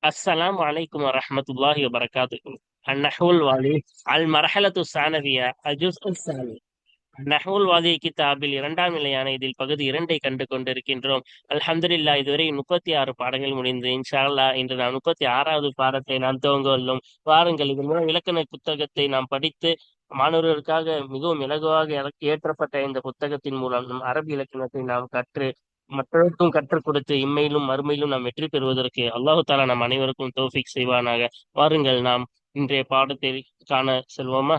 السلام عليكم ورحمة الله وبركاته. النحو الواضح المرحلة الثانوية الجزء الثاني. النحو الواضح கிதாபில் இரண்டாம் நிலையான இதில் பகுதி 2 கண்டு கொண்டிருக்கின்றோம். அல்ஹம்துலில்லாஹ், இதுவரை 36 பாடங்கள் முடிந்து இன்ஷா அல்லாஹ் இன்று நாம் 36வது பாடத்தை நாம் துவங்க உள்ளோம். வாருங்கள், இதன் மூலம் இலக்கண புத்தகத்தை நாம் படித்து மாணவர்களுக்காக மிகவும் இலகுவாக ஏற்றப்பட்ட இந்த புத்தகத்தின் மூலம் நம் அரபு இலக்கணத்தை நாம் கற்று மற்றவருக்கும் கற்றுக் கொடுத்து இம்மையிலும் மறுமையிலும் நாம் வெற்றி பெறுவதற்கு அல்லாஹு தாலா நம் அனைவருக்கும் தௌஃபீக் செய்வானாக. வாருங்கள், நாம் இன்றைய பாடத்தை காண செல்வோமா?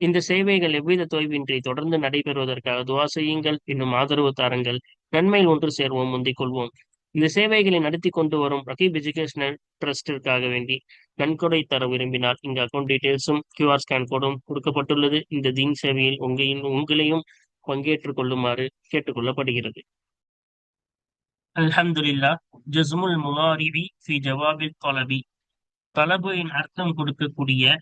இந்த சேவைகள் எவ்வித தொய்வின்றி தொடர்ந்து நடைபெறுவதற்காக துவா செய்யுங்கள், இன்னும் ஆதரவு தாருங்கள். நன்மையில் ஒன்று சேர்வோம், முந்திக் கொள்வோம். இந்த சேவைகளை நடத்தி கொண்டு வரும் ரகீப் எஜுகேஷனல் ட்ரஸ்டிற்காக வேண்டி நன்கொடை தர விரும்பினால் இங்கு அக்கௌண்ட் டீடைல்ஸும் QR ஸ்கேன் கோடும் கொடுக்கப்பட்டுள்ளது. இந்த தீன் சேவையில் உங்களையும் பங்கேற்றுக் கொள்ளுமாறு கேட்டுக்கொள்ளப்படுகிறது. அல்ஹம்துலில்லாஹ். ஜஸ்முல் முலாரிபி ஃபி ஜவாபில் தொலபி. தொலபின் அர்த்தம் கொடுக்கக்கூடிய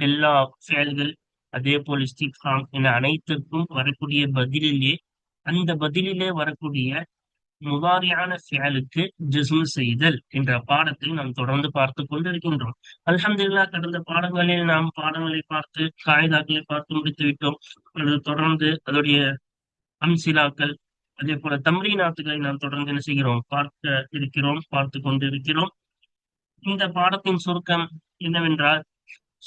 எல்லா செயல்கள், அதே போல் இஸ்திஃபாம் என அனைத்திற்கும் வரக்கூடிய பதிலிலே, அந்த பதிலிலே வரக்கூடிய முதாரியான செயலுக்கு ஜஸ்மு செய்தல் என்ற பாடத்தை நாம் தொடர்ந்து பார்த்து கொண்டிருக்கின்றோம். அல்ஹம்துலில்லாஹ், கடந்த பாடங்களில் நாம் பாடங்களை பார்த்து காயிதாக்களை பார்த்து முடித்து விட்டோம். அது தொடர்ந்து அதோடைய அம்சிலாக்கள், அதே போல தம்ரீனாத்துகளை நாம் தொடர்ந்து என்ன செய்கிறோம், பார்த்து கொண்டு இருக்கிறோம். இந்த பாடத்தின் சுருக்கம் என்னவென்றால்,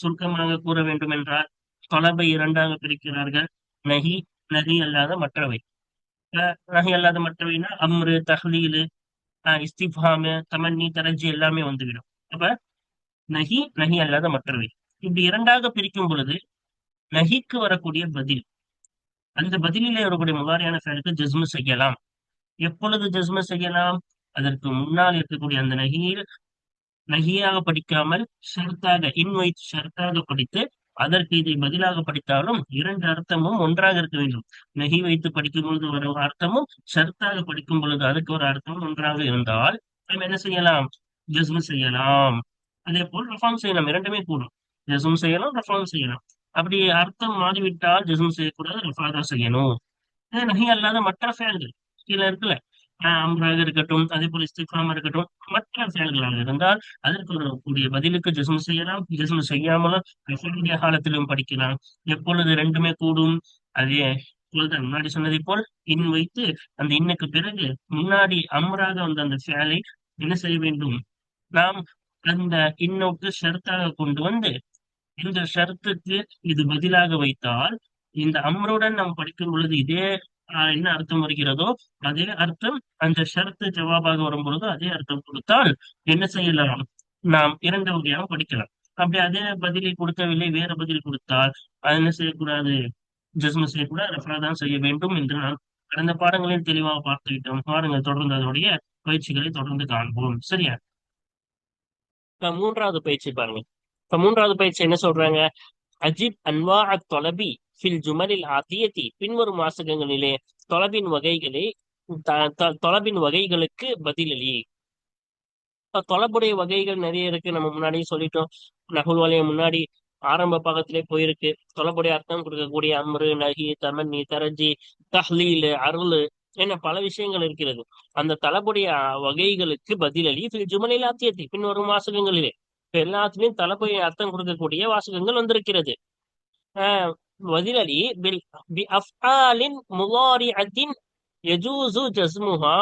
சுருக்கமாக கூற வேண்டும் என்றால், தொலபை இரண்டாக பிரிக்கிறார்கள். நஹி, நஹி அல்லாத மற்றவை. நஹி அல்லாத மற்றவைனா அம்ரு, தஹ்லீலு, இஸ்திஃபாமு, தமன்னி, தரஜி எல்லாமே வந்துவிடும். அப்ப நஹி, நஹி அல்லாத மற்றவை இப்படி இரண்டாக பிரிக்கும் பொழுது நஹிக்கு வரக்கூடிய பதில், அந்த பதிலிலே வரக்கூடிய முதாரியான செயலுக்கு ஜஸ்மு செய்யலாம். எப்பொழுது ஜஸ்ம செய்யலாம்? அதற்கு முன்னால் இருக்கக்கூடிய அந்த நஹியில் நஹியாக படிக்காமல் ஷர்த்தாக வைத்து ஷர்த்தாக படித்து அதற்கு இதை பதிலாக படித்தாலும் இரண்டு அர்த்தமும் ஒன்றாக இருக்க வேண்டும். நஹி வைத்து படிக்கும் பொழுது வர ஒரு அர்த்தமும் ஷர்த்தாக படிக்கும் பொழுது அதுக்கு ஒரு அர்த்தமும் ஒன்றாக இருந்தால் நம்ம என்ன செய்யலாம்? ஜஸ்மு செய்யலாம். அதே போல் ரஃபாம் செய்யலாம். இரண்டுமே கூடும். ஜஸ்மு செய்யலாம், ரஃபாம் செய்யலாம். அப்படி அர்த்தம் மாறிவிட்டால் ஜஸ்மு செய்யக்கூடாது, ரஃபா தான் செய்யணும். நஹி அல்லாத மற்ற செயல்கள் கீழே இருக்குல்ல, அம்ராக இருக்கட்டும், அதே போல இஸ்திஃபாமா இருக்கட்டும், மற்ற செயல்களாக இருந்தால் அதற்கு கூடிய பதிலுக்கு ஜஸ்மு செய்யலாம். ஜஸ்மு செய்யாமலும் ரஃபுடைய காலத்திலும் படிக்கலாம். எப்பொழுது ரெண்டுமே கூடும்? அதே போல்தான் முன்னாடி சொன்னதை போல் வைத்து அந்த இன்னுக்கு பிறகு முன்னாடி அம்ராக வந்த அந்த செயலை என்ன செய்ய வேண்டும்? நாம் அந்த இன்னொக்கு ஷர்த்தாக கொண்டு வந்து இந்த ஷர்த்துக்கு இது பதிலாக வைத்தால், இந்த அம்ருடன் நாம் படிக்கும் பொழுது இதே என்ன அர்த்தம் வருகிறதோ அதே அர்த்தம் அந்த ஷர்த்து ஜவாபாக வரும் பொழுது அதே அர்த்தம் கொடுத்தால் என்ன செய்யலாம்? நாம் இரண்டு வகையாக படிக்கலாம். அப்படி அதே பதிலை கொடுக்கவில்லை, வேற பதில் கொடுத்தால் அது என்ன செய்யக்கூடாது? ஜஸ்மு செய்யக்கூடாது, ரஃபா தான் செய்ய வேண்டும் என்று நான் கடந்த பாடங்களில் தெளிவாக பார்த்து விட்டோம். பாருங்கள், தொடர்ந்து அதனுடைய பயிற்சிகளை தொடர்ந்து காண்போம். சரியா? இப்ப மூன்றாவது பயிற்சி பாருங்க. இப்ப மூன்றாவது பயிற்சி என்ன சொல்றாங்க? அஜிப் அன்வா தொலபி ஃபில் ஜுமலில் ஆத்தியத்தி. பின்வரும் வாசகங்களிலே தொலபின் வகைகளை தொலபின் வகைகளுக்கு பதிலளி. தொலபுடைய வகைகள் நிறைய இருக்கு, நம்ம முன்னாடியே சொல்லிட்டோம். நகுல் வலையம் முன்னாடி ஆரம்ப பாகத்திலே போயிருக்கு. தொலபுடைய அர்த்தம் கொடுக்கக்கூடிய அம்ரு, நஹி, தமன்னி, தரஜி, தஹ்லீல், அருள் என பல விஷயங்கள் இருக்கிறது. அந்த தலபுடைய வகைகளுக்கு பதிலளி ஃபில் ஜுமலில் ஆத்தியத்தி. பின்வரும் வாசகங்களிலே எல்லாத்துலயும் தலபுடைய அர்த்தம் கொடுக்கக்கூடிய வாசகங்கள் வந்திருக்கிறது. பதிலளி பி அஃஆலின் முலாரிஅத்தின் யஜூசு ஜஸ்முஹா.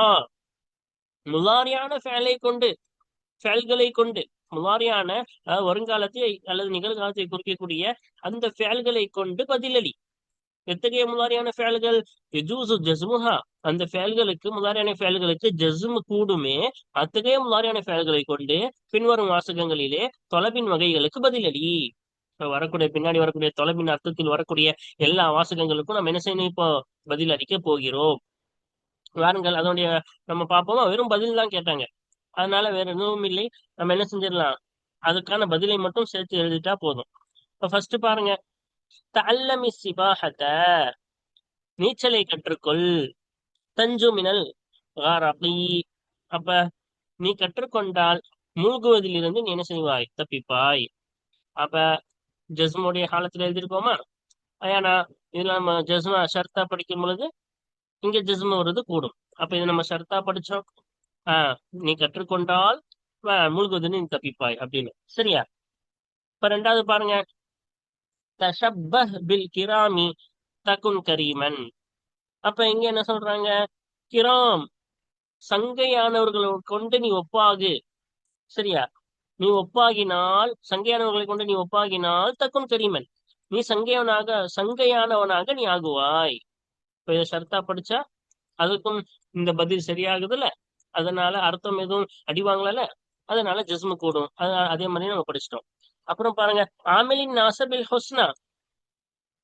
முலாரியான ஃபேல்களை கொண்டு முலாரியான வருங்காலத்தை அல்லது நிகழ்காலத்தை குறிக்கக்கூடிய அந்த ஃபேல்களை கொண்டு பதிலளி. எத்தகைய முலாரியான ஃபேல்கள்? யஜூசு ஜஸ்முஹா. அந்த ஃபேல்களுக்கு, முலாரியான ஃபேல்களுக்கு ஜஸ்மு கூடுமே, அத்தகைய முலாரியான ஃபேல்களை கொண்டு பின்வரும் வாசகங்களிலே தொலபின் வகைகளுக்கு பதிலளி. வரக்கூடிய பின்னாடி வரக்கூடிய தொலைபின் அர்த்தத்தில் வரக்கூடிய எல்லா வாசகங்களுக்கும் நம்ம என்ன செய்யணும்? இப்போ பதில் அளிக்க போகிறோம். வாருங்கள், அதனுடைய நம்ம பார்ப்போமா? வெறும் பதில் தான் கேட்டாங்க, அதனால வேற எதுவும் இல்லை. நம்ம என்ன செஞ்சிடலாம்? அதுக்கான பதிலை மட்டும் சேர்த்து எழுதிட்டா போதும். இப்ப ஃபர்ஸ்ட் பாருங்க, தஅல்லமி சிபாஹத. நீச்சலை கற்றுக்கொள். தஞ்சு மினல் காரகி. அப்ப நீ கற்றுக்கொண்டால் மூழ்குவதிலிருந்து நீ என்ன செய்வாய்? தப்பிப்பாய். அப்ப ஜஸ்முடைய காலத்துல எழுதியிருக்கோமா? ஏன்னா இதுல நம்ம ஜஸ்மா ஷர்த்தா படிக்கும் பொழுது இங்க ஜஸ்மு வருது கூடும். அப்ப இது நம்ம ஷர்த்தா படிச்சோம். நீ கற்றுக்கொண்டால் மூழ்குவதிலிருந்து நீ தப்பிப்பாய் அப்படின்னு. சரியா? இப்ப ரெண்டாவது பாருங்க, தஷப்பஹ் பில் கிராமி தகுன் கரீமன். அப்ப இங்க என்ன சொல்றாங்க? கிராம், சங்கையானவர்களை கொண்டு நீ ஒப்பாகு. சரியா? நீ ஒப்பாகினால், சங்கையானவர்களை கொண்டு நீ ஒப்பாகினால் தக்கும் கரீமன், நீ சங்கையானவனாக நீ ஆகுவாய். இப்ப இதை ஷர்த்தா படிச்சா அதுக்கும் இந்த பதில் சரியாகுதுல்ல. அதனால அர்த்தம் எதுவும் அடிவாங்கல, அதனால ஜஸ்மு கூடும். அதே மாதிரி நம்ம படிச்சிட்டோம். அப்புறம் பாருங்க, ஆமிலின் நாசபில் ஹுஸ்னா,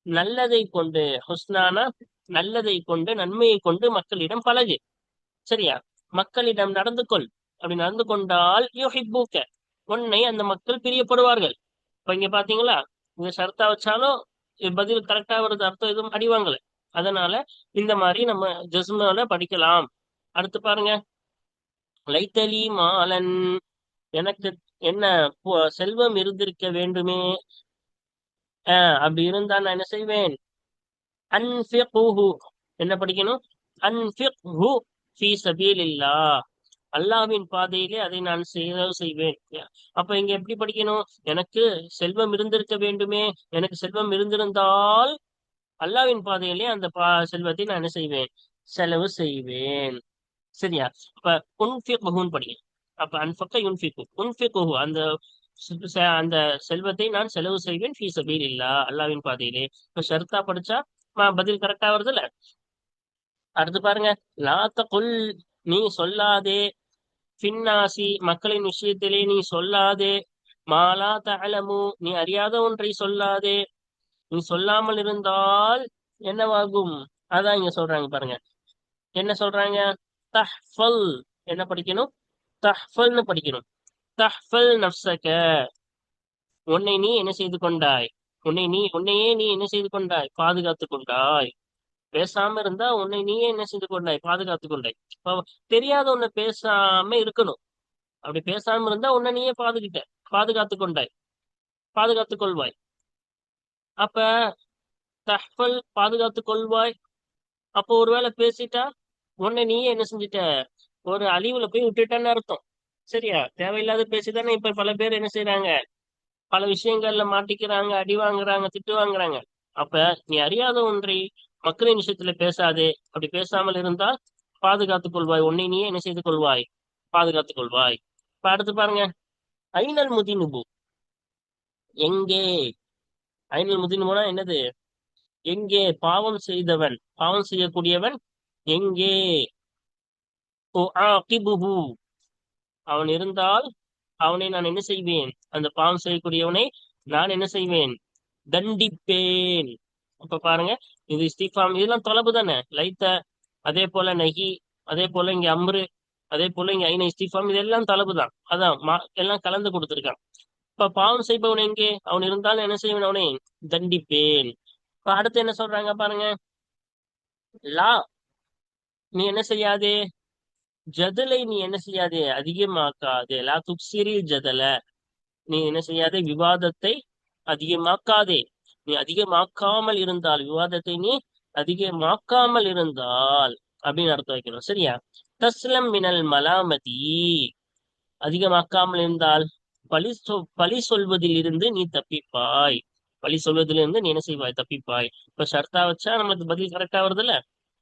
நல்லதை கொண்டு, ஹுஸ்னானா நல்லதை கொண்டு, நன்மையை கொண்டு மக்களிடம் பழகு. சரியா? மக்களிடம் நடந்து கொள். அப்படி நடந்து கொண்டால் யுஹிப்பூக்க, உன்னை அந்த மக்கள் பிரியப்படுவார்கள். இப்ப இங்க பாத்தீங்களா, இங்க ஷர்த்தா வச்சாலும் பதில் கரெக்டா வருது, அர்த்தம் எதுவும் அடிவாங்கல. அதனால இந்த மாதிரி நம்ம ஜஸ்மால படிக்கலாம். அடுத்து பாருங்க, லைத்தலி மாலன், எனக்கு என்ன செல்வம் இருந்திருக்க வேண்டுமே. அப்படி இருந்தா நான் என்ன செய்வேன்? அன்ஃபிக்ஹு, என்ன படிக்கணும்? அன்ஃபிக்ஹு ஃபீ சபீலில்லாஹ், அல்லாஹ்வின் பாதையிலே அதை நான் செலவு செய்வேன். அப்ப இங்க எப்படி படிக்கணும்? எனக்கு செல்வம் இருந்திருக்க வேண்டுமே, எனக்கு செல்வம் இருந்திருந்தால் அல்லாஹ்வின் பாதையிலே அந்த செல்வத்தை நான் என்ன செய்வேன்? செலவு செய்வேன். சரியா? அப்ப உன்ஃபிக்ஹுன்னு படிங்க. அப்ப அன்ஃபக்க யுன்ஃபிகு, உன்ஃபிக்ஹு அந்த அந்த செல்வத்தை நான் செலவு செய்வேன் ஃபீ சபீலில்லாஹ், அல்லாஹ்வின் பாதையிலே. இப்ப ஷர்த்தா படிச்சா பதில் கரெக்டா வருதுல்ல. அடுத்து பாருங்க, லா தகுல், நீ சொல்லாதே, ஃபின்னாசி, மக்களின் விஷயத்திலே நீ சொல்லாதே, மாலா தஅலமு, நீ அறியாத ஒன்றை சொல்லாதே. நீ சொல்லாமல் இருந்தால் என்னவாகும்? அதான் இங்க சொல்றாங்க பாருங்க. என்ன சொல்றாங்க? தஹ்ஃபல், என்ன படிக்கணும்? தஹ்ஃபல்னு படிக்கணும். தஹ்ஃபல் நஃப்ஸக, உன்னை நீ என்ன செய்து கொண்டாய்? உன்னையே நீ என்ன செய்து கொண்டாய்? பாதுகாத்து கொண்டாய். பேசாம இருந்தா உன்னை நீயே என்ன செய்து கொண்டாய்? பாதுகாத்து கொண்டாய். இப்ப தெரியாத ஒண்ணு பேசாம இருக்கணும். அப்படி பேசாம இருந்தா உன்னை நீயே பாதுகாத்து கொண்டாய், பாதுகாத்துக் கொள்வாய். அப்ப தஹ்ஃபல், பாதுகாத்துக் கொள்வாய். அப்போ ஒருவேளை பேசிட்டா உன்னை நீயே என்ன செஞ்சுட்ட? ஒரு அழிவுல போய் விட்டுட்டேன்னு அர்த்தம். சரியா? தேவையில்லாத பேசிதானே இப்ப பல பேர் என்ன செய்யறாங்க? பல விஷயங்கள்ல மாட்டிக்கிறாங்க, அடி வாங்குறாங்க, திட்டு வாங்குறாங்க. அப்ப நீ அறியாத ஒன்றை மக்களின் விஷயத்துல பேசாதே. அப்படி பேசாமல் இருந்தால் பாதுகாத்துக் கொள்வாய், உன்னை நீயே என்ன செய்து கொள்வாய்? பாதுகாத்துக் கொள்வாய். இப்ப அடுத்து பாருங்க, ஐனல் முதினுபு, எங்கே? ஐனல் முதினுபுனா என்னது? எங்கே? பாவம் செய்தவன், பாவம் செய்யக்கூடியவன் எங்கே? உஆகிபுஹு, அவன் இருந்தால் அவனை நான் என்ன செய்வேன்? அந்த பாவம் செய்யக்கூடியவனை நான் என்ன செய்வேன்? தண்டிப்பேன். அப்ப பாருங்க, இது இஸ்திஃபாம், இதெல்லாம் தொலபு தானே. லைத்த, அதே போல நஹி, அதே போல இங்க அம்ரு, அதே போல இங்க ஐன இஸ்திஃபாம், இதெல்லாம் தொலபு தான். அதான் எல்லாம் கலந்து கொடுத்திருக்கான். இப்ப பாவம் செய்பவன் எங்கே? அவன் இருந்தாலும் என்ன செய்வேன்? அவனை தண்டிப்பேன். இப்ப அடுத்து என்ன சொல்றாங்க பாருங்க, லா, நீ என்ன செய்யாதே, ஜதலை நீ என்ன செய்யாதே, அதிகமாக்காதே. லா துக்சிரில் ஜதல, நீ என்ன செய்யாதே, விவாதத்தை அதிகமாக்காதே. நீ அதிகமாக்காமல் இருந்தால், விவாதத்தை நீ அதிகமாக்காமல் இருந்தால் அப்படின்னு அர்த்தம் வைக்கணும். சரியா? தஸ்லம் மினல் மலாமதி, அதிகமாக்காமல் இருந்தால் பழி சொல்வதில் இருந்து நீ தப்பிப்பாய். பழி சொல்வதிலிருந்து நீ என்ன செய்வாய்? தப்பிப்பாய். இப்ப ஷர்த்தா வச்சா நம்மளுக்கு பதில் கரெக்டா வருதுல்ல.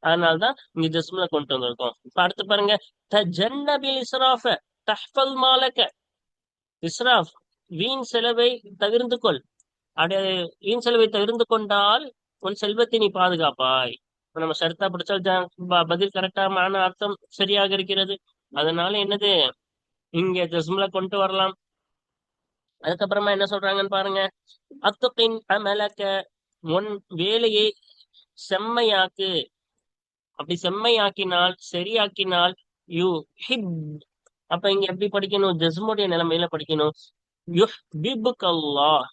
அதனாலதான் இங்க ஜஸ்ம்ல கொண்டு வந்திருக்கோம். இப்ப அடுத்து பாருங்க, தஜன்னபில் இஸ்ராஃப தஹ்ஃபல் மாலக, இஸ்ராஃப், வீண் செலவை தவிர்ந்து கொள். அப்படியே வீண் செலவை தவிர்ந்து கொண்டால் உன் செல்வத்தை நீ பாதுகாப்பாய். இப்ப நம்ம ஷர்த்தா படிச்சால் பதில் கரெக்டான அர்த்தம் சரியாக இருக்கிறது. அதனால என்னது, இங்க ஜஸ்ம்ல கொண்டு வரலாம். அதுக்கப்புறமா என்ன சொல்றாங்கன்னு பாருங்க, அத்துகின் அமலக, உன் வேலையை செம்மையாக்கு. அப்படி செம்மையாக்கினால், சரியாக்கினால், யூ ஹிப், அப்ப இங்க எப்படி படிக்கணும்? ஜஸ்முடைய நிலைமையில படிக்கணும். யுஹ்பிபுக் அல்லாஹ்,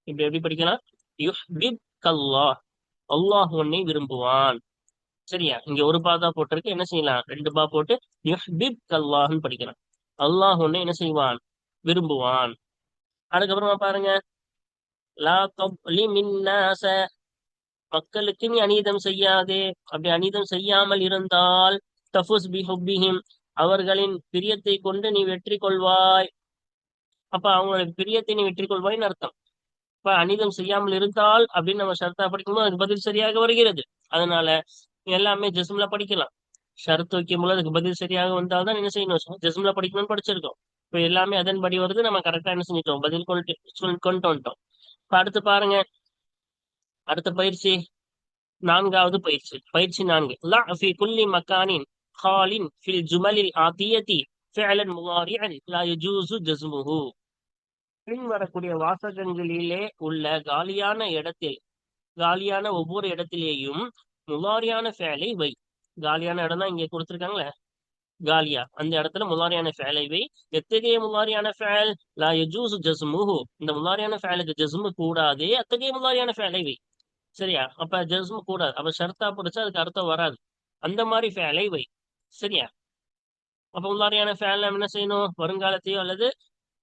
இப்படி எப்படி படிக்கலாம்? யுஹ்பிபுக் அல்லாஹ், அல்லாஹ் உன்னை விரும்புவான். சரியா? இங்க ஒரு பாதா போட்டிருக்கு, என்ன செய்யலாம்? ரெண்டு பா போட்டு யுஹ்பிபுக் அல்லாஹ்னு படிக்கலாம். அல்லாஹ் உன்னை என்ன செய்வான்? விரும்புவான். அதுக்கப்புறமா பாருங்க, லா தப்லிமின் நாஸ, மக்களுக்கு நீ அநீதம் செய்யாதே. அப்படி அநீதம் செய்யாமல் இருந்தால் தஃபுஸ் பிஹுப்பிஹிம், அவர்களின் பிரியத்தை கொண்டு நீ வெற்றி கொள்வாய். அப்ப அவங்களுடைய பிரியத்தை நீ வெற்றி கொள்வாய்ன்னு அர்த்தம். இப்ப அனிதம் செய்யாமல் இருந்தால் அப்படின்னு நம்ம ஷர்த்தா படிக்கும்போது அதுக்கு பதில் சரியாக வருகிறது. அதனால எல்லாமே ஜிஸ்ம்ல படிக்கலாம். ஷரத் வைக்கும்போது அதுக்கு பதில் சரியாக வந்தால்தான் என்ன செய்யணும், ஜிஸ்ம்ல படிக்கணும்னு படிச்சிருக்கோம். இப்ப எல்லாமே அதன்படி வருது, நம்ம கரெக்டா என்ன செஞ்சிட்டோம், பதில் கொண்டு வந்துட்டோம். இப்ப அடுத்து பாருங்க, அடுத்த பயிற்சி, நான்காவது பயிற்சி, பயிற்சி 4. லா ஃபி குல்லி மக்கானின் ஹாலின் ஃபில் ஜுமலில் ஆத்தியதி ஃபிஅலன் முதாரிஅன் லா யஜூஸு ஜஸ்முஹு. பின் வரக்கூடிய வாசகங்களிலே உள்ள காலியான இடத்தில், காலியான ஒவ்வொரு இடத்திலேயும் முதாரியான ஃபேலை வை. காலியான இடம் தான் இங்க கொடுத்திருக்காங்களே, காலியா, அந்த இடத்துல முதாரியான ஃபேலை வை. எத்தகைய முதாரியான ஃபேல்? லா யஜூஸு ஜஸ்முஹு, இந்த முதாரியான ஃபேலுக்கு ஜஸ்மு கூடாது, அத்தகைய முதாரியான ஃபேலை வை. சரியா? அப்ப ஜஸ்மு கூடாது, அப்ப ஷர்த்தா பிடிச்சா அதுக்கு அர்த்தம் வராது. அந்த மாதிரி ஃபேலை வை. சரியா? அப்ப முதாரியான ஃபேல் நம்ம என்ன செய்யணும், வருங்காலத்தையோ அல்லது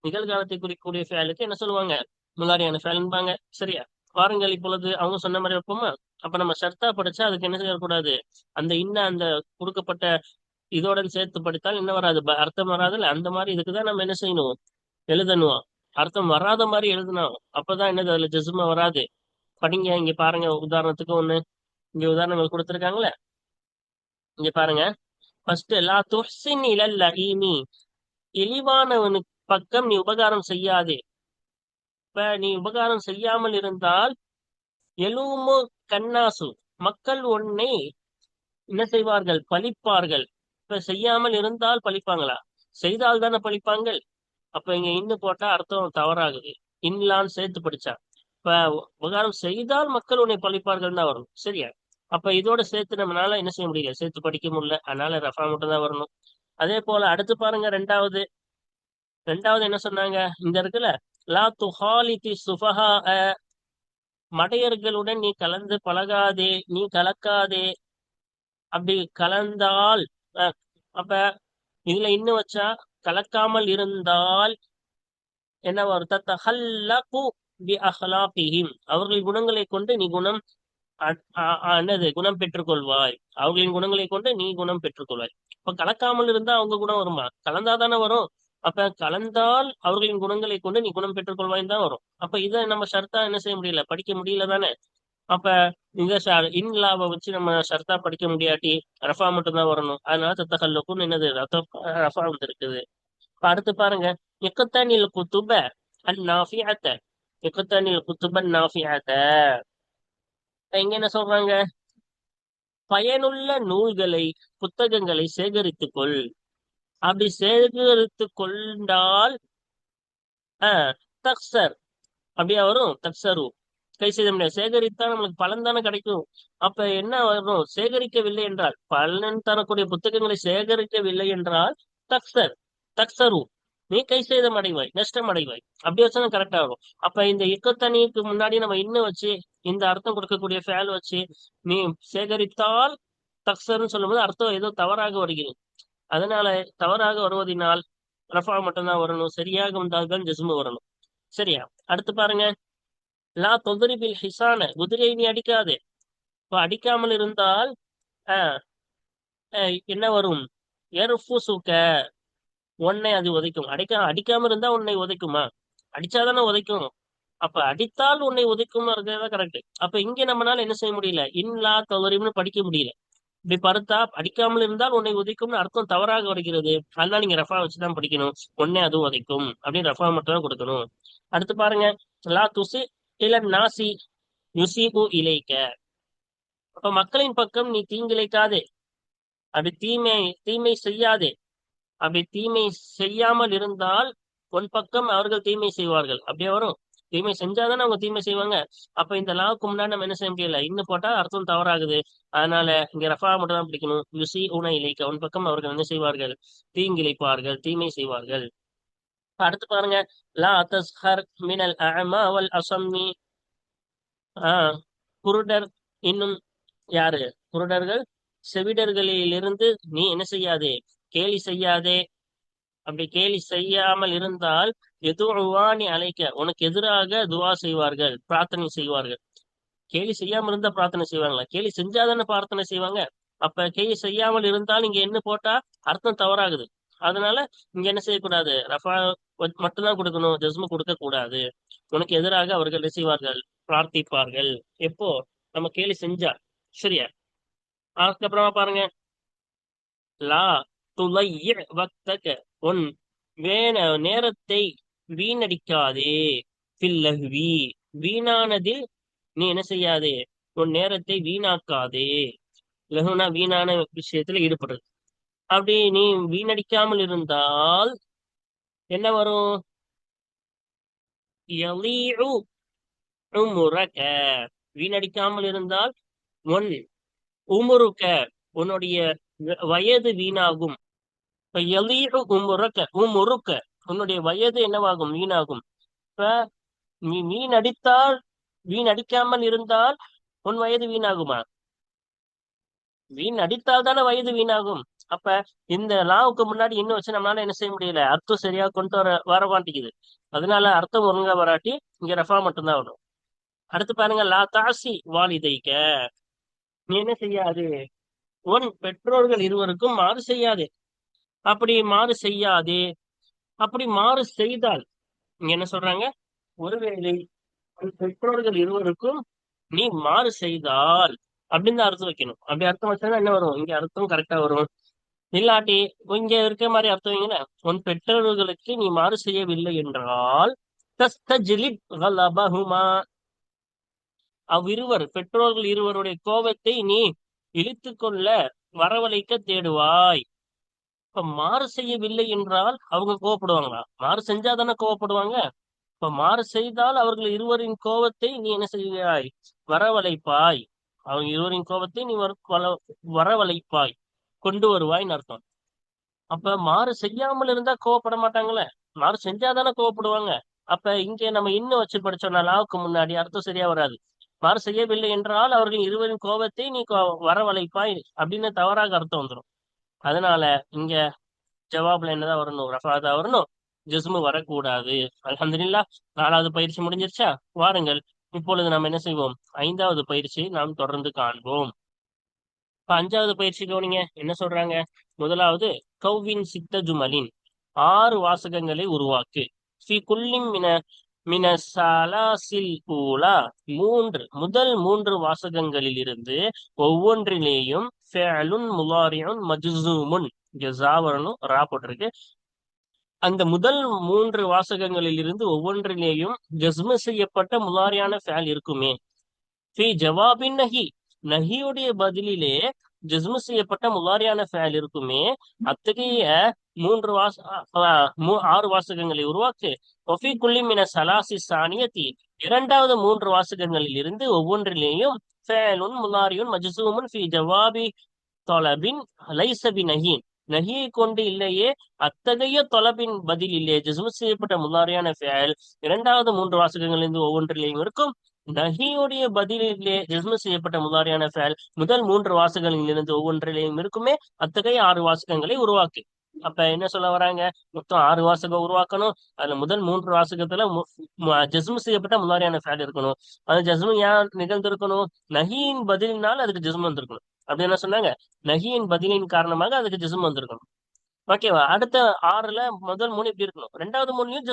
நிகழ்காலத்தை குறிக்கக்கூடிய ஃபேலுக்கு என்ன சொல்லுவாங்க, முதாரியான ஃபேல்பாங்க. சரியா? வாருங்கள் இப்பொழுது அவங்க சொன்ன மாதிரி வைப்போமா? அப்ப நம்ம ஷர்த்தா படிச்சா அதுக்கு என்ன செய்யக்கூடாது, அந்த கொடுக்கப்பட்ட இதோட சேர்த்து படித்தால் என்ன வராது, அர்த்தம் வராதுல்ல. அந்த மாதிரி இதுக்குதான் நம்ம என்ன செய்யணும், எழுதணும். அர்த்தம் வராத மாதிரி எழுதணும், அப்பதான் என்னது அதுல ஜெஸ்ம வராது. படிங்க, இங்க பாருங்க, உதாரணத்துக்கு ஒண்ணு இங்க உதாரணங்கள் கொடுத்திருக்காங்களே, இங்க பாருங்க. ஃபர்ஸ்ட், லா துஹ்சின் இலல் லஈமி, இழிவானவனுக்கு பக்கம் நீ உபகாரம் செய்யாதே. இப்ப நீ உபகாரம் செய்யாமல் இருந்தால், எலூமு கண்ணாசு, மக்கள் உன்னை என்ன செய்வார்கள், பழிப்பார்கள். இப்ப செய்யாமல் இருந்தால் பழிப்பாங்களா? செய்தால் தானே பழிப்பாங்கள். அப்ப இங்க இன்னு போட்டா அர்த்தம் தவறாகுது. இன்லான்னு சேர்த்து படிச்சா, இப்ப உபகாரம் செய்தால் மக்கள் உன்னை பழிப்பார்கள் தான் வரும். சரியா? அப்ப இதோட சேர்த்து நம்மளால என்ன செய்ய முடியல, சேர்த்து படிக்க முடியல. அதனால ரஃபா மட்டும் தான் வரணும். அதே போல அடுத்து பாருங்க, ரெண்டாவது. ரெண்டாவது என்ன சொன்னாங்க இந்த இடத்துல, லா துஹாலிதி சுஃபஹா, மடையர்களுடன் நீ கலந்து பழகாதே, நீ கலக்காதே. அப்படி கலந்தால், அஹ், அப்ப இதுல இன்னும் வச்சா, கலக்காமல் இருந்தால் என்ன வரும், தத்தஹல்லகு பி அஹ்லாகிஹிம், அவர்களின் குணங்களை கொண்டு நீ குணம் என்னது குணம் பெற்றுக்கொள்வாய். அவர்களின் குணங்களை கொண்டு நீ குணம் பெற்றுக்கொள்வாய். இப்ப கலக்காமல் இருந்தா அவங்க குணம் வருமா? கலந்தாதானே வரும். அப்ப கலந்தால் அவர்களின் குணங்களை கொண்டு நீ குணம் பெற்றுக்கொள்வாய் தான் வரும். அப்ப இதை நம்ம ஷர்த்தா என்ன செய்ய முடியல, படிக்க முடியல தானே. அப்ப இந்த இன்லாவை வச்சு நம்ம ஷர்த்தா படிக்க முடியாட்டி ரஃபா மட்டும் தான் வரணும். அதனால தத்தகல்லுக்கும் என்னது ரஃபா வந்து இருக்குது. இப்ப அடுத்து பாருங்க, இக்கத்தனில் குத்துப அந்நாஃபிஅத, இக்கத்தனில் குத்துப நாஃபிஅத. இங்க என்ன சொல்றாங்க, பயனுள்ள நூல்களை, புத்தகங்களை சேகரித்துக் கொள். அப்படி சேகரித்து கொண்டால் தக்சர், அப்படியா வரும், தக்சரு, கை செய்த முடியாது. சேகரித்தா நம்மளுக்கு பலன் தானே கிடைக்கும். அப்ப என்ன வரும், சேகரிக்கவில்லை என்றால், பலன் தரக்கூடிய புத்தகங்களை சேகரிக்கவில்லை என்றால் தக்சர், தக்சரு, நீ கை சேதம் அடைவாய், நஷ்டம் அடைவாய். அப்படி வச்சா கரெக்டா வரும். அப்ப இந்த இக்கத்தனிக்கு முன்னாடி நம்ம இன்னும் வச்சு இந்த அர்த்தம் கொடுக்கக்கூடிய ஃபேல் வச்சு நீ சேகரித்தால் தக்சர்னு சொல்லும்போது அர்த்தம் ஏதோ தவறாக வருகிறது. அதனால தவறாக வருவதனால் ரஃபா மட்டும்தான் வரணும். சரியாக வந்தால்தான் ஜஸ்மு வரணும். சரியா? அடுத்து பாருங்க, லா தொதரிபில் ஹிசான, குதிரையை நீ அடிக்காதே. இப்ப அடிக்காமல் இருந்தால் ஆஹ் என்ன வரும், எர்ஃபுசுக, உன்னை அது உதைக்கும். அடிக்காம இருந்தா உன்னை உதைக்குமா? அடிச்சாதானே உதைக்கும். அப்ப அடித்தால் உன்னை உதைக்கும் கரெக்ட். அப்ப இங்க நம்மளால என்ன செய்ய முடியல, இன்லா தொதரிப்னு படிக்க முடியல. இப்படி பருத்தா அடிக்காமல் இருந்தால் உன்னை உதைக்கும்னு அர்த்தம் தவறாக வருகிறது. அதனால நீங்க ரஃபா வச்சுதான் படிக்கணும். உன்னை அதுவும் உதைக்கும் அப்படின்னு ரஃபா மட்டும் தான் கொடுக்கணும். அடுத்து பாருங்க, லா துசி இளன் நாசி யுசிபு இலைக்க. அப்ப மக்களின் பக்கம் நீ தீங்கிழைக்காதே, அப்படி தீமை தீமை செய்யாதே. அப்படி தீமை செய்யாமல் இருந்தால் உன் பக்கம் அவர்கள் தீமை செய்வார்கள். அப்படியே வரும். தீமை செஞ்சாதானே அவங்க தீமை செய்வாங்க. அப்ப இந்த லாவுக்கு முன்னாடி நம்ம என்ன செய்ய முடியல, இன்னும் போட்டா அர்த்தம் தவறாகுது. அதனால இங்க ரஃபா மட்டும் தான் பிடிக்கணும். யுசி உன இலைக்க, உன் பக்கம் அவர்கள் என்ன செய்வார்கள், தீங்கிழைப்பார்கள், தீமை செய்வார்கள். அடுத்து பாருங்க, லா தஸ்ஹர் மினல் அஅமா வல் அஸம்மி. குருடர், இன்னும் யாரு, குருடர்கள் செவிடர்களிலிருந்து நீ என்ன செய்யாதே, கேலி செய்யாதே. அப்படி கேலி செய்யாமல் இருந்தால் எதுவானி அழைக்க, உனக்கு எதிராக துவா செய்வார்கள், பிரார்த்தனை செய்வார்கள். கேலி செய்யாமல் இருந்தா பிரார்த்தனை செய்வாங்களா? கேலி செஞ்சாதானே பிரார்த்தனை செய்வாங்க. அப்ப கேலி செய்யாமல் இருந்தால் இங்க என்ன போட்டா அர்த்தம் தவறாகுது. அதனால இங்க என்ன செய்யக்கூடாது, ரஃபா மட்டும்தான் கொடுக்கணும், ஜஸ்மு கொடுக்க கூடாது. உனக்கு எதிராக அவர்கள் என்ன செய்வார்கள்? பிரார்த்திப்பார்கள். எப்போ? நம்ம கேலி செஞ்சா. சரியா? அதுக்கப்புறமா பாருங்க, லா துலைய வக்தக, உன் நேரத்தை வீணடிக்காதே. ஃபில்லஹ்வி, வீணானதில் நீ என்ன செய்யாதே, உன் நேரத்தை வீணாக்காதே. லகுனா வீணான விஷயத்துல ஈடுபடுறது. அப்படி நீ வீணடிக்காமல் இருந்தால் என்ன வரும்? யலீஉ உம்ருக, வீணடிக்காமல் இருந்தால் உன் உமுருக, உன்னுடைய வயது வீணாகும். இப்ப யலீஉ உமுருக, உன்னுடைய வயது என்னவாகும்? வீணாகும். இப்ப நீ வீணடிக்காமல் இருந்தால் உன் வயது வீணாகுமா? வீணடித்தால் தானே வயது வீணாகும். அப்ப இந்த லாவுக்கு முன்னாடி இன்னும் வச்சு நம்மளால என்ன செய்ய முடியல, அர்த்தம் சரியா கொண்டு வர மாட்டேங்குது. அதனால அர்த்தம் ஒழுங்கா வராட்டி இங்க ரஃபா மட்டும்தான் வரும். அடுத்து பாருங்க, லா தாசி வாலிதைக்க, நீ என்ன செய்யாது, உன் பெற்றோர்கள் இருவருக்கும் மாறு செய்யாதே. அப்படி மாறு செய்யாதே. அப்படி மாறு செய்தால் இங்க என்ன சொல்றாங்க? ஒருவேளை உன் பெற்றோர்கள் இருவருக்கும் நீ மாறு செய்தால் அப்படின்னு தான் அர்த்தம் வைக்கணும். அப்படி அர்த்தம் வச்சா என்ன வரும்? இங்க அர்த்தம் கரெக்டா வரும். இல்லாட்டி இங்க இருக்க மாதிரி அர்த்தம் வைங்கள, உன் பெற்றோர்களுக்கு நீ மாறு செய்யவில்லை என்றால் தஸ்தஜ்லிப் கலபஹுமா, அவ்விருவர் பெற்றோர்கள் இருவருடைய கோபத்தை நீ இழுத்து கொள்ள வரவழைக்க தேடுவாய். இப்ப மாறு செய்யவில்லை என்றால் அவங்க கோவப்படுவாங்களா? மாறு செஞ்சாதானே கோவப்படுவாங்க. இப்ப மாறு செய்தால் அவர்கள் இருவரின் கோபத்தை நீ என்ன செய்வாய்? வரவழைப்பாய். அவங்க இருவரின் கோபத்தை நீ வரவழைப்பாய், கொண்டு வருவாய்ன்னு அர்த்தம். அப்ப மாறு செய்யாமல் இருந்தா கோவப்பட மாட்டாங்களே, மாறு செஞ்சாதானே கோவப்படுவாங்க. அப்ப இங்க நம்ம இன்னும் வச்சு படிச்சோம்னா லாவுக்கு முன்னாடி அர்த்தம் சரியா வராது. மாறு செய்யவில்லை என்றால் அவர்கள் இருவரின் கோபத்தை நீ வரவழைப்பாய் அப்படின்னு தவறாக அர்த்தம் வந்துடும். அதனால இங்க ஜவாப்ல என்னதான் வரணும்? ரஃபாதா வரணும், ஜிஸ்மு வரக்கூடாது. அல்ஹம்துலில்லாஹ். 4வது பயிற்சி முடிஞ்சிருச்சா? வாருங்கள், இப்பொழுது நாம் என்ன செய்வோம்? 5வது பயிற்சி நாம் தொடர்ந்து காண்போம். இப்ப 5வது பயிற்சி கவனிங்க, என்ன சொல்றாங்க? முதலாவது, கௌவின் சித்த ஜுமலின், 6 வாசகங்களை உருவாக்கு. ஃபி குல்லின் மின சலாசில் ஊலா, முதல் 3 வாசகங்களில் இருந்து ஒவ்வொன்றிலேயும் ஃபஅலுன் முலாரியுன் மஜ்சூமுன், வரணும், ரா போட்டிருக்கு. அந்த முதல் 3 வாசகங்களில் இருந்து ஒவ்வொன்றிலேயும் ஜஸ்மு செய்யப்பட்ட முலாரியான ஃபேல் இருக்குமே. ஃபி ஜவாபின் நஹி, நஹியுடைய பதிலிலே ஜஸ்மு செய்யப்பட்ட முலாரியான ஃபேல் இருக்குமே. அத்தகைய 6 வாசகங்களை உருவாக்கு. ஒஃபி குல்லி மின சலாசி சானியத்தி, இரண்டாவது 3 வாசகங்களில் இருந்து ஒவ்வொன்றிலேயும் ஃபேலுன் முலாரியுன் மஜ்சூமுன் ஃபி ஜவாபி தொலபின் லைஸ பி நஹீன், நஹியை கொண்டு இல்லையே, அத்தகைய தொலபின் பதில் இல்லையே ஜஸ்மு செய்யப்பட்ட முலாரியான ஃபேல் இரண்டாவது 3 வாசகங்களிலிருந்து ஒவ்வொன்றிலேயும் இருக்கும். நஹியுடைய பதிலிலே ஜஸ்மு செய்யப்பட்ட முலாரியான ஃபேல் முதல் 3 வாசகங்களில் இருந்து ஒவ்வொன்றிலேயும் இருக்குமே. அத்தகைய 6 வாசகங்களை உருவாக்கு. அப்ப என்ன சொல்ல வராங்க? மொத்தம் 6 வாசகம் உருவாக்கணும். அதுல முதல் 3 வாசகத்துல ஜஸ்மு செய்யப்பட்ட முலாரியான ஃபேல் இருக்கணும். அது ஜஸ்மு ஏன் நிகழ்ந்திருக்கணும்? நஹியின் பதிலினால் அதுக்கு ஜஸ்மு வந்திருக்கணும். அப்படி என்ன சொன்னாங்க? நஹியின் பதிலின் காரணமாக அதுக்கு ஜிஸ்ம் வந்திருக்கணும். ஓகேவா? அடுத்த 6ல முதல் 3 இப்படி இருக்கணும். 2வது 3லயும்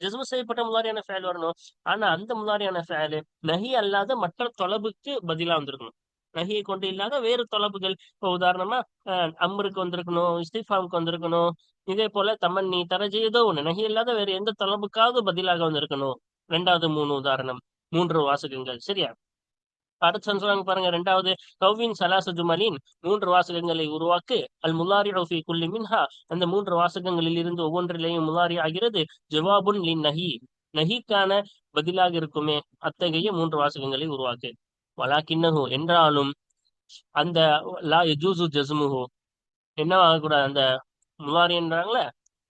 ஜஸ்மு செய்யப்பட்ட முலாரியான ஃபேல் வரணும். ஆனா அந்த முலாரியான ஃபேல் நஹி அல்லாத மற்ற தொலபுக்கு பதிலா வந்திருக்கணும். நஹியை கொண்டு இல்லாத வேறு தொலபுகள். இப்போ உதாரணமா அம்ருக்கு வந்திருக்கணும், இஸ்திஃபாமுக்கு வந்திருக்கணும். இதே போல தமன்னி, தரஜி, ஏதோ ஒண்ணு நஹி இல்லாத வேற எந்த தொலபுக்காவது பதிலாக வந்திருக்கணும். 2வது 3 உதாரணம், 3 வாசகங்கள். சரியா? அடுத்து சொல்றாங்க பாருங்க, 2வது, கவ்வின் சலாச ஜுமலின், 3 வாசகங்களை உருவாக்கு. அல் முலாரி ஃபி குல்லி மின்ஹா, அந்த 3 வாசகங்களில் இருந்து ஒவ்வொன்றிலேயும் முலாரி ஆகிறது. ஜவாபுன் லின் நஹி, நஹிக்கான பதிலாக இருக்குமே. அத்தகைய 3 வாசகங்களை உருவாக்கு. வலாக்கின்னஹு, என்றாலும் அந்த லா யஜூசு ஜஸ்முஹு, என்ன ஆகக்கூடாது? அந்த முலாரி என்றாங்களே,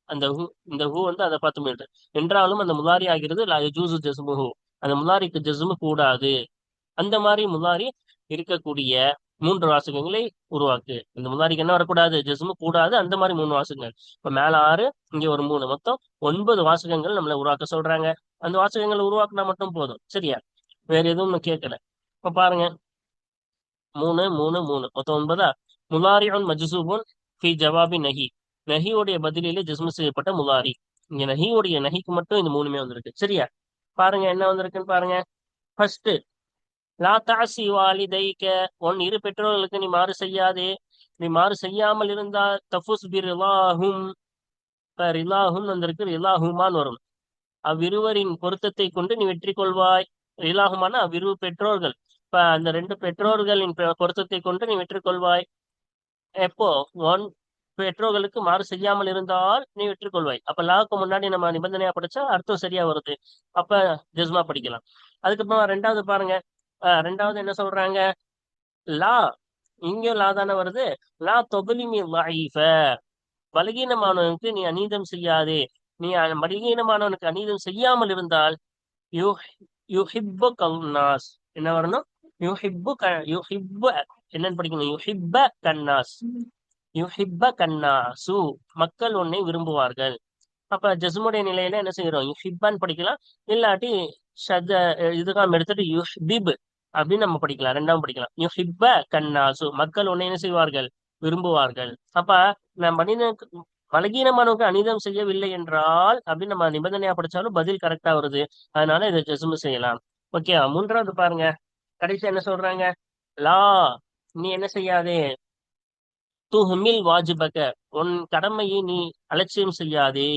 அந்த இந்த ஹூ வந்து அதை பார்த்து போயிட்டு, என்றாலும் அந்த முலாரி ஆகிறது லா யஜூசு ஜஸ்முஹு, அந்த முலாரிக்கு ஜஸ்மு கூடாது. அந்த மாதிரி முலாரி இருக்கக்கூடிய 3 வாசகங்களை உருவாக்கு. இந்த முலாரிக்கு என்ன வரக்கூடாது? ஜஸ்மு கூடாது. அந்த மாதிரி 3 வாசகங்கள். இப்ப மேல 6, இங்க ஒரு 3, மொத்தம் 9 வாசகங்கள் நம்மள உருவாக்க சொல்றாங்க. அந்த வாசகங்களை உருவாக்குனா மட்டும் போதும். சரியா? வேற எதுவும் கேட்கல. இப்ப பாருங்க, 3 3 3 மொத்தம் 9. முலாரியுன் மஜ்சூபுன் ஃபி ஜவாபி நஹி, நஹியுடைய பதிலிலே ஜஸ்மு செய்யப்பட்ட முலாரி. இங்க நஹியுடைய நஹிக்கு மட்டும் இந்த மூணுமே வந்திருக்கு. சரியா? பாருங்க என்ன வந்திருக்குன்னு பாருங்க. ஃபர்ஸ்ட், லா தாசி வாலிதைக்க, உன் இரு பெற்றோர்களுக்கு நீ மாறு செய்யாதே. நீ மாறு செய்யாமல் இருந்தால் தஃபுஸ் பி ரிலாஹும். இப்ப ரிலாஹும் வந்திருக்கு, ரிலாஹுமான்னு வரும். அவ்விருவரின் பொருத்தத்தை கொண்டு நீ வெற்றி கொள்வாய். ரிலாஹுமான அவ்விரு பெற்றோர்கள். இப்ப அந்த ரெண்டு பெற்றோர்களின் பொருத்தத்தை கொண்டு நீ வெற்றி கொள்வாய். எப்போ? ஒன், பெற்றோர்களுக்கு மாறு செய்யாமல் இருந்தால் நீ வெற்றி கொள்வாய். அப்ப லாவுக்கு முன்னாடி நம்ம நிபந்தனையா படிச்சா அர்த்தம் சரியா வருது. அப்ப ஜஸ்மா படிக்கலாம். அதுக்கப்புறம் ரெண்டாவது பாருங்க. ரெண்டாவது என்ன சொல்றாங்க? லா, இங்கேயும் லா தானே வருது. லா தொகுலிமி லைஃப, பலகீனமானவனுக்கு நீ அநீதம் செய்யாதே. நீ பலகீனமானவனுக்கு அநீதம் செய்யாமல் இருந்தால் யுஹ் யுஹிப்பு கன்னாஸ், என்ன வரணும்? யுஹிப்பு என்னன்னு படிக்கணும்? யுஹிப்ப கன்னாஸ். யுஹிப்ப கன்னாசு, மக்கள் உன்னை விரும்புவார்கள். அப்ப ஜஸ்முடைய நிலையில என்ன செய்யறோம்? யுஹிப்பான்னு படிக்கலாம். இல்லாட்டி ஷத இதுக்காக எடுத்துட்டு யுஹ்பிப் அப்படின்னு நம்ம படிக்கலாம். ரெண்டாவும் படிக்கலாம். யுஹிப்ப கன்னாசு, மக்கள் உன்னை என்ன செய்வார்கள்? விரும்புவார்கள். அப்ப நான் மனிதனுக்கு பலகீனமானவங்க அநீதம் செய்யவில்லை என்றால் அப்படின்னு நம்ம நிபந்தனையா படிச்சாலும் பதில் கரெக்டா வருது. அதனால இதை ஜஸ்மு செய்யலாம். ஓகே, மூன்றாவது பாருங்க. கடைசி என்ன சொல்றாங்க? லா, நீ என்ன செய்யாதே. துஹ்மில் வாஜிபக, உன் கடமையை நீ அலட்சியம் செய்யாதே.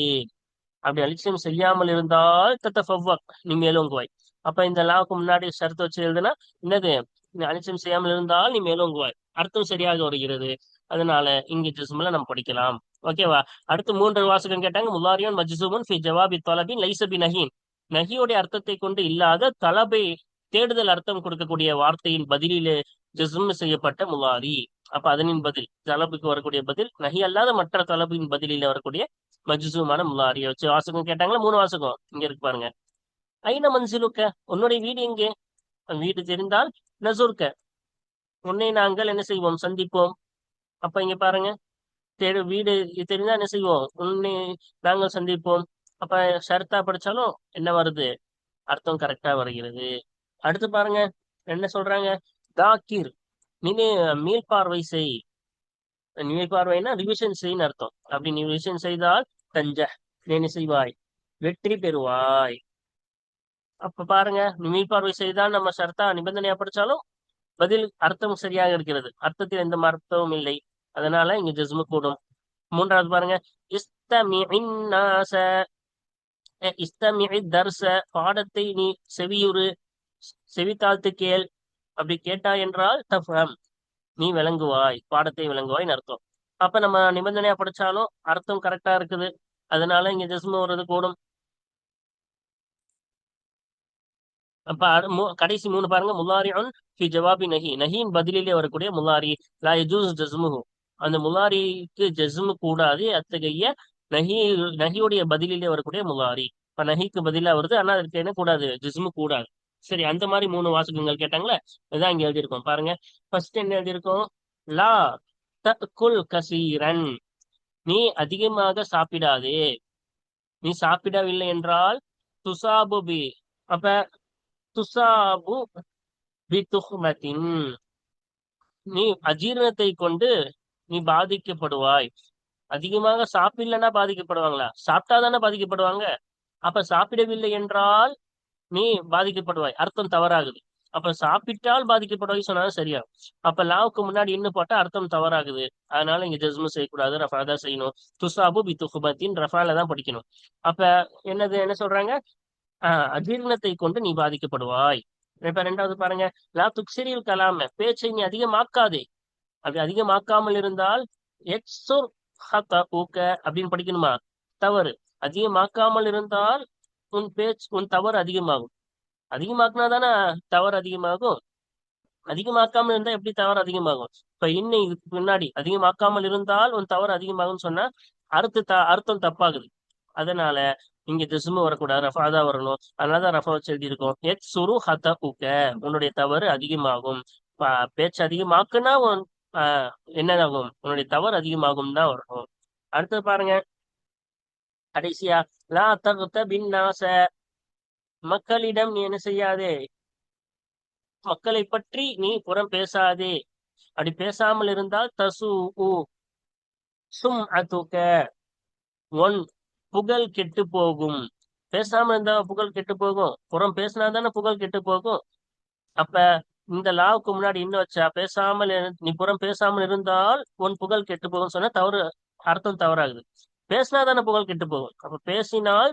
அப்படி அலட்சியம் செய்யாமல் இருந்தால் தத்தஃபவ்வக், நீ மேலோங்குவாய். அப்ப இந்த லாவுக்கு முன்னாடி ஷரத்து வச்சு எழுதுனா என்னது? நீ அலட்சியம் செய்யாமல் இருந்தால் நீ மேலோங்குவாய். அர்த்தம் சரியாக வருகிறது. அதனால இங்க ஜிஸ்ம்ல நம்ம படிக்கலாம். ஓகேவா? அடுத்து மூன்று வாசகம் கேட்டாங்க. முல்லாரியோன் மஜ்சூமுன் ஃபி ஜவாபி தலபின் லைஸ பி நஹீன். நஹியோடைய அர்த்தத்தை கொண்டு இல்லாத தலபை தேடுதல் அர்த்தம் கொடுக்கக்கூடிய வார்த்தையின் பதிலிலே ஜிஸ்ம் செய்யப்பட்ட முலாரி. அப்ப அதனின் பதில் தலபுக்கு வரக்கூடிய பதில் நஹி அல்லாத மற்ற தலபின் பதிலில வரக்கூடிய மஜ்சூமான முலாரியை வச்சு வாசகம் கேட்டாங்களா? மூணு வாசகம் இங்க இருக்கு பாருங்க. ஐன மன்சிலுக்க, உன்னுடைய வீடு எங்கே? வீடு தெரிந்தால் நசுர்க்க, உன்னை நாங்கள் என்ன செய்வோம்? சந்திப்போம். அப்ப இங்க பாருங்க, வீடு தெரிந்தா என்ன செய்வோம்? உன்னை நாங்கள் சந்திப்போம். அப்ப ஷர்த்தா படிச்சாலும் என்ன வருது? அர்த்தம் கரெக்டா வருகிறது. அடுத்து பாருங்க என்ன சொல்றாங்க? தாக்கிர், நீ மீள்பார்வை செய். மீள்பார்வைனா ரிவிஷன் செய்ன்னு அர்த்தம். அப்படி நீ ரிவிஷன் செய்தால் தஞ்ச, நீ என்ன செய்வாய்? வெற்றி பெறுவாய். அப்ப பாருங்க, நீ மீள்பார்வை செய்தால் நம்ம ஷர்த்தா நிபந்தனையா படிச்சாலும் பதில் அர்த்தம் சரியாக இருக்கிறது. அர்த்தத்தில் எந்த அர்த்தமும் இல்லை. அதனால இங்க ஜஸ்மு கூடும். மூன்றாவது பாருங்க. இஸ்தமிஇன் நாஸ, இஸ்தமிஇ தர்ஸ, பாடத்தை நீ செவியுறு, செவித்தாழ்த்து கேள். அப்படி கேட்டா என்றால் தஃப்ஹம், நீ விளங்குவாய், பாடத்தை விளங்குவாய்னு அர்த்தம். அப்ப நம்ம நிபந்தனையா படிச்சாலும் அர்த்தம் கரெக்டா இருக்குது. அதனால இங்க ஜஸ்மு வர்றது கூடும். அப்ப கடைசி மூணு பாருங்க. முல்லாரிஉன் ஃபி ஜவாபி நஹி, நஹியின் பதிலிலே வரக்கூடிய முல்லாரி. லா யஜூஸ் ஜஸ்முஹு, அந்த முல்லாரிக்கு ஜஸ்மு கூடாது. அத்தகைய நஹி, நஹியுடைய பதிலிலே வரக்கூடிய முல்லாரி. இப்ப நஹிக்கு பதிலா வருது, ஆனா அதுக்கு என்ன கூடாது? ஜஸ்மு கூடாது. சரி, அந்த மாதிரி மூணு வாசகங்கள் கேட்டாங்களே, இதான் இங்க எழுதியிருக்கோம் பாருங்க. ஃபர்ஸ்ட் என்ன எழுதியிருக்கோம்? லா தஅகுல் கசீரன், நீ அதிகமாக சாப்பிடாதே. நீ சாப்பிடவில்லை என்றால் துசாபு பி, அப்ப துசாபு பி துஹ்மத்தின், நீ அஜீரணத்தை கொண்டு நீ பாதிக்கப்படுவாய். அதிகமாக சாப்பிடலன்னா பாதிக்கப்படுவாங்களா? சாப்பிட்டாதானே பாதிக்கப்படுவாங்க. அப்ப சாப்பிடவில்லை என்றால் நீ பாதிக்கப்படுவாய், அர்த்தம் தவறாகுது. அப்ப சாப்பிட்டால் பாதிக்கப்படுவாய் சொன்னாலும் சரியா. அப்ப லாவுக்கு முன்னாடி இன்னும் போட்டா அர்த்தம் தவறாகுது. அதனால இங்க ஜஸ்மு செய்யக்கூடாது, ரஃபா தான் செய்யணும். துசாபு பி துஹ்மத்தின் ரஃபால தான் படிக்கணும். அப்ப என்னது என்ன சொல்றாங்க? அஜீரணத்தை கொண்டு நீ பாதிக்கப்படுவாய். இப்ப ரெண்டாவது பாருங்க. லா துக்சிரில் கலாம, பேச்சை நீ அதிகமாக்காதே. அப்படி அதிகமாக்காமல் இருந்தால் எக்ஸுர் ஊக்க அப்படின்னு படிக்கணுமா? தவறு. அதிகமாக்காமல் இருந்தால் உன் பேச்சு, உன் தவறு அதிகமாகும். அதிகமாக்குனா தானே தவறு அதிகமாகும். அதிகமாக்காமல் இருந்தா எப்படி தவறு அதிகமாகும்? இப்ப இன்னும் இதுக்கு முன்னாடி அதிகமாக்காமல் இருந்தால் உன் தவறு அதிகமாகும்னு சொன்னா அர்த்தம் தப்பாகுது. அதனால இங்க ஜிஸ்மு வரக்கூடாது, ரஃபா தான் வரணும். அதனாலதான் ரஃபா வச்சு எழுதியிருக்கோம். எத் சுரு ஹத உக்க, உன்னுடைய தவறு அதிகமாகும். பேச்சு அதிகமாக்குனா உன் என்னதாகும்? உன்னுடைய தவறு அதிகமாகும் தான் வரணும். அடுத்தது பாருங்க கடைசியா. லா தகுத்த பின் நாச, மக்களிடம் நீ என்ன செய்யாதே. மக்களை பற்றி நீ புறம் பேசாதே. அப்படி பேசாமல் இருந்தால் தசு சும் அதுக்க, உன் புகழ் கெட்டு போகும். பேசாம இருந்தா புகழ் கெட்டு போகும். புறம் பேசினா தானே புகழ் கெட்டு போகும். அப்ப இந்த லாவுக்கு முன்னாடி இன்னும் வச்சா நீ புறம் பேசாமல் இருந்தால் உன் புகழ் கெட்டு போகும் சொன்னா தவறு, அர்த்தம் தவறாகுது. பேசினா தானே புகழ் கெட்டு போகும். அப்ப பேசினால்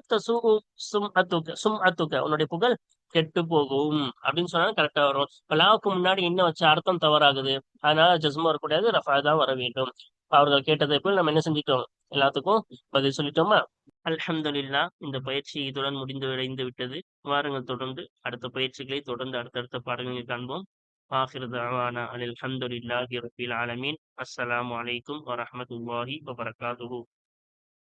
சும் அத்துக்க உன்னுடைய புகழ் கெட்டு போகும் அப்படின்னு சொன்னா கரெக்டா வரும். இப்ப லாவுக்கு முன்னாடி இன்னும் வச்ச அர்த்தம் தவறாகுது. அதனால ஜஸ்மும் வரக்கூடாது, ரஃபா தான் வர வேண்டும். அவர்கள் கேட்டதை போல் நம்ம என்ன செஞ்சிட்டோம், எல்லாத்துக்கும் பதில் சொல்லிட்டோமா? அல்ஹம்துலில்லாஹ். இந்த பயிற்சி இதுடன் முடிந்து விட்டது. வாருங்கள், தொடர்ந்து அடுத்த பயிற்சிகளை தொடர்ந்து அடுத்தடுத்த பாடங்களில் காண்போம். ஆகிரு தஅவானா அனில் ஹம்துலில்லாஹி ரப்பில் ஆலமீன். அஸ்ஸலாமு அலைக்கும் வரஹ்மத்துல்லாஹி வபரகாத்துஹு.